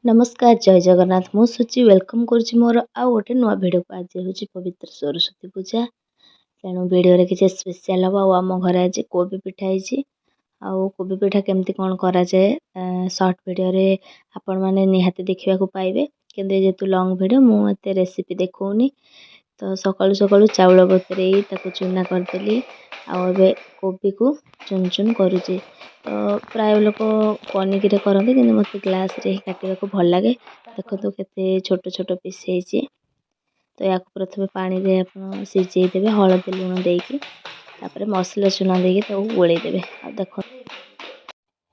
नमस्कार जय जगन्नाथ मु सुचि वेलकम करुच्ची मोर आउ गोटे नुआ भिडियो को। आज हूँ पवित्र सरस्वती पूजा तेणु भिडियो किसी स्पेशल हम आम घर आज कोबी पिठा होती आउ कोबी पिठा केमती कौन करा जाए शॉर्ट वीडियो आपण मैंने निहाती देखा पाइबे किंतु जेहेतु लॉन्ग वीडियो मुझे रेसिपी देखौनी तो सकाळु सकाळु चाउल बतरे चूना करदेली आबे कोबी को चुन चुन करुचे तो प्राय लोक पनिकी करते कि मत ग्लास रे काटा भल लगे देखो तो केते छोट छोट पीस है तो या प्रथम पानी रे सिझे देवे हलदी लुण देकी तापर मसला चूना देकी तो गोलेदेवे आ देखो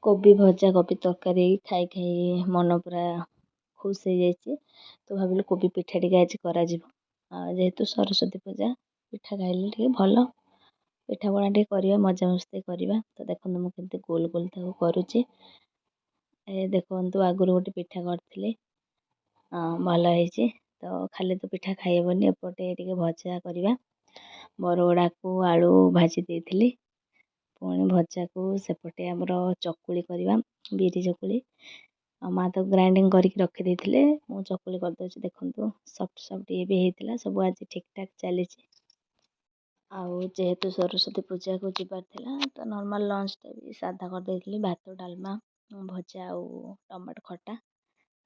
कोबी भजा कोबी तरकारी खाई खाई मन पूरा खुश हो जाए तो भाविल कोबी पिठा टी आज करा जेहेतु सरस्वती पूजा पिठा खाइले भल पिठा पଣା टे करवा मजा मस्ती करवा तो देखो मुझे गोल गोल तक करुच्ची देखु आगुरी गोटे पिठा करते भल है तो खाली तो पिठा खाइबनी एपटे टे भजा करवा बरगड़ा को आलू भाजी देती पुणी भजा को सेपटे आमर चकुली करवा बिरी चकुली माँ तो ग्राइंडिंग करके रखी देते मु चकुली करदे देखु सफ्ट सफ्ट ये भी होता सब आज ठीक ठाक चली आउ जेहेतु सरस्वती पूजा को जीवार थिला तो नॉर्मल लंच टा भी सादा कर देथिली भात डालमा भजा आउ टमाटो खट्टा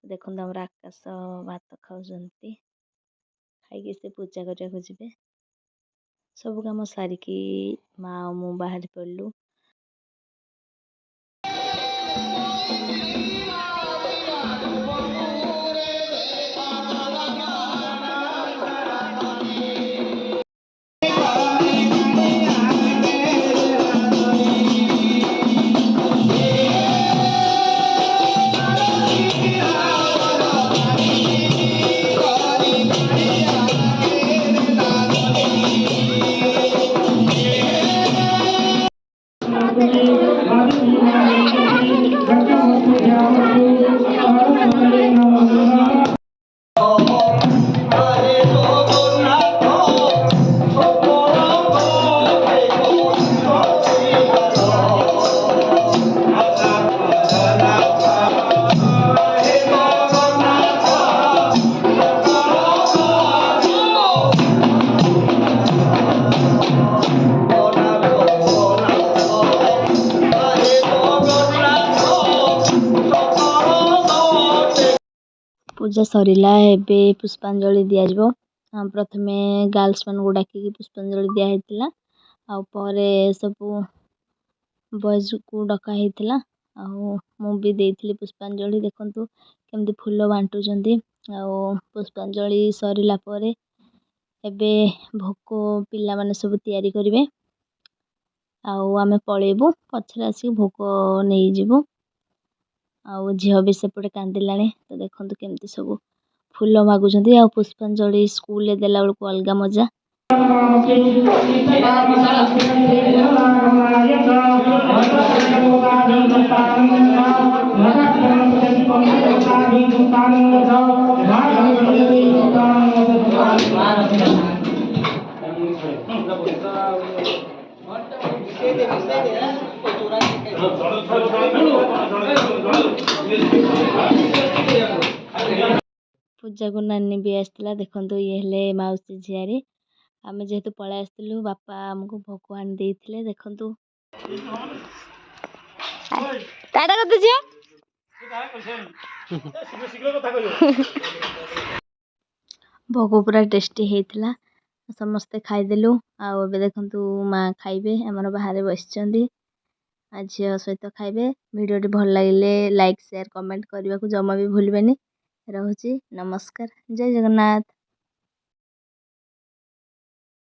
देखो हमर आकाश भात खाऊंती खाई से पूजा करने को जीवे सब कम सारिकी माँ मु बाहर पड़लु पूजा सरीला एबे पुष्पांजलि दिया जिवो प्रथमे गर्ल्स मान को डाकी पुष्पांजलि दिया हेतिला आ परे सब बॉयज को डका हेतिला आ मु भी देइथिली पुष्पांजलि देखंतु केमती फूल बांटू जंदी आ पुष्पांजलि सरीला परे एबे भोको पिला माने सब तयारी करिवे आ आमे पळेबू पछरे आसी भोको नै जिवो आउ झील भी सेपटे कांदिलानी तो देखो केमती सब फूल मागुंट आ पुष्पांजलि स्कूल देला बेलू अलग मजा पूजा को नानी भी आसला देखो ये हेले माउसी झियारी आमे जेहेतु पळा आसलु बापा हमको भगवान देइथिले देखंतु टाटा कर दे भोग पूरा टेस्टी हेतिला समस्ते खाइदेलु आउ एबे देखंतु माँ खाइबे हमर बाहर बसिचंदी आ झियो सहित खाइबे वीडियो टी भल लागिले लाइक शेयर कमेंट करबा को जमा भी भूलबेनी रहुची नमस्कार जय जगन्नाथ।